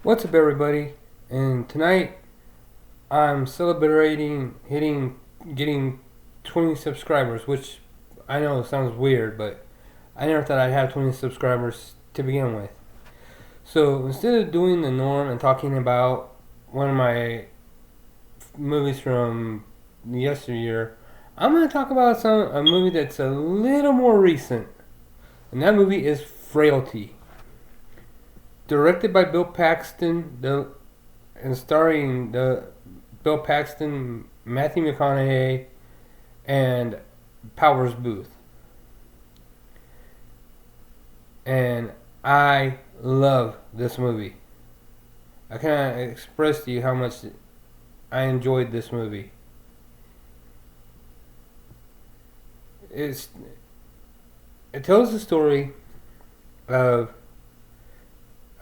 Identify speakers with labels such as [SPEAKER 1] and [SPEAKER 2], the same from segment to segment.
[SPEAKER 1] What's up, everybody? And tonight I'm celebrating getting 20 subscribers, which I know sounds weird, but I never thought I'd have 20 subscribers to begin with. So instead of doing the norm and talking about one of my movies from yesteryear, I'm going to talk about a movie that's a little more recent, and that movie is Frailty, directed by Bill Paxton, and starring the Bill Paxton, Matthew McConaughey, and Powers Booth. And I love this movie. I cannot express to you how much I enjoyed this movie. It's it tells the story of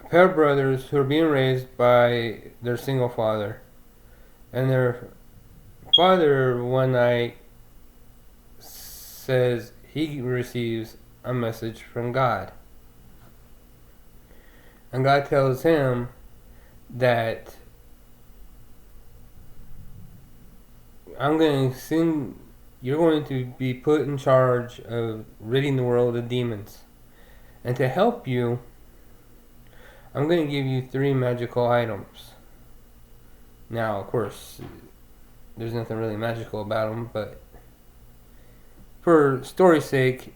[SPEAKER 1] a pair of brothers who are being raised by their single father, and their father one night says he receives a message from God. And God tells him that you're going to be put in charge of ridding the world of demons. And to help you, I'm going to give you 3 magical items. Now, of course, there's nothing really magical about them, but for story's sake,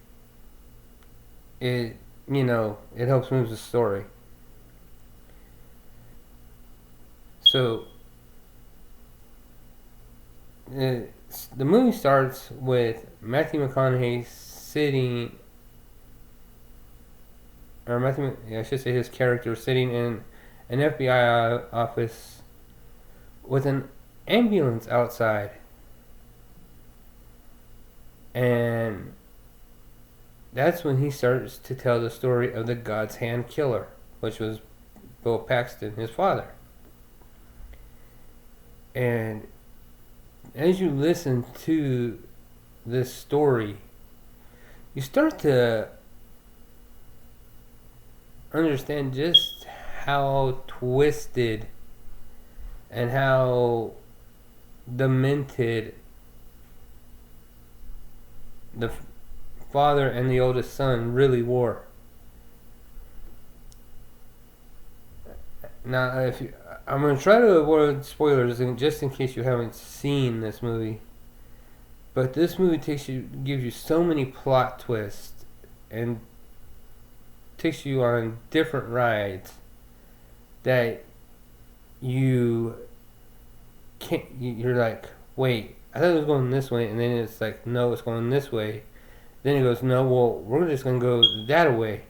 [SPEAKER 1] it helps move the story. So the movie starts with Matthew McConaughey I should say his character sitting in an FBI office with an ambulance outside. And that's when he starts to tell the story of the God's Hand Killer, which was Bill Paxton, his father. And as you listen to this story, you start to understand just how twisted and how demented the father and the oldest son really were. Now, I'm going to try to avoid spoilers just in case you haven't seen this movie. But this movie gives you so many plot twists and takes you on different rides that you're like, wait, I thought it was going this way, and then it's like, no, it's going this way. Then it goes, no, well, we're just going to go that way.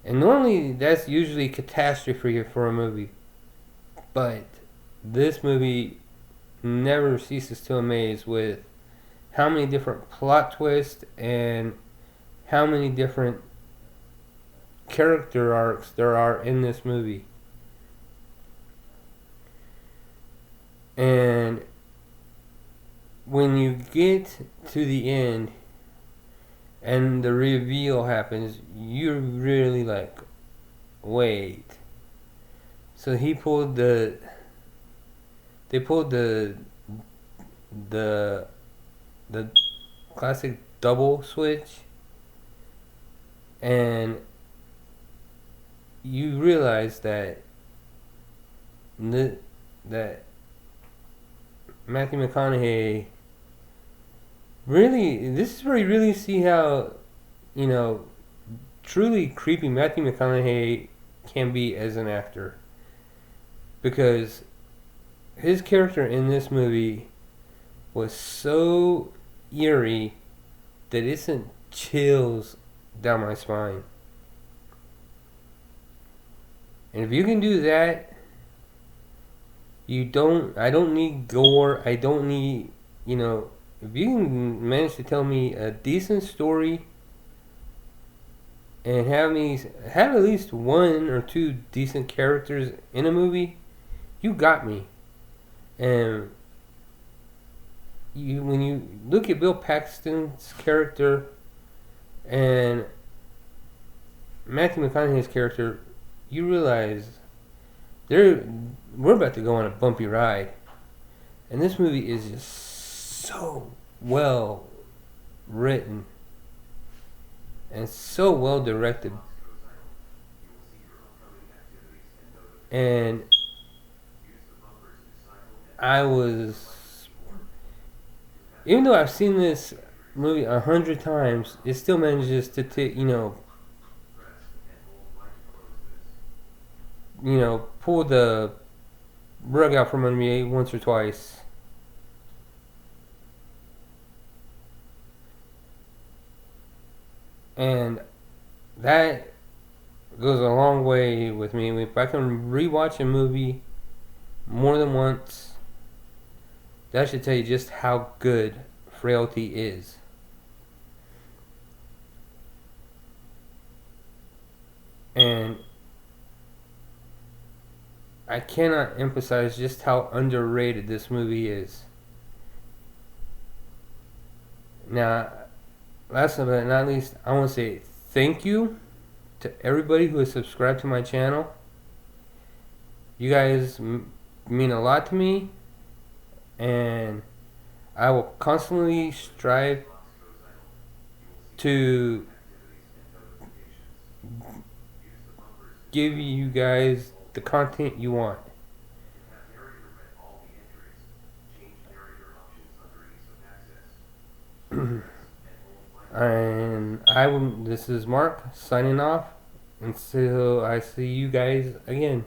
[SPEAKER 1] And normally that's usually catastrophe for a movie. But this movie never ceases to amaze with how many different plot twists and how many different character arcs there are in this movie. And when you get to the end and the reveal happens, you're really like, wait. So they pulled the classic double switch, and you realize that Matthew McConaughey really, this is where you really see how, truly creepy Matthew McConaughey can be as an actor. Because his character in this movie was so eerie that it sent chills down my spine. And if you can do that, I don't need gore, I don't need, if you can manage to tell me a decent story and have at least 1 or 2 decent characters in a movie, you got me. And when you look at Bill Paxton's character and Matthew McConaughey's character, you realize they're we're about to go on a bumpy ride, and this movie is just so well written and so well directed, and I was, even though I've seen this movie 100 times, it still manages to pull the rug out from under me once or twice. And that goes a long way with me. If I can rewatch a movie more than once, that should tell you just how good Frailty is. And I cannot emphasize just how underrated this movie is. Now, last but not least, I want to say thank you to everybody who has subscribed to my channel. You guys mean a lot to me, and I will constantly strive to give you guys the content you want. And this is Mark signing off until I see you guys again.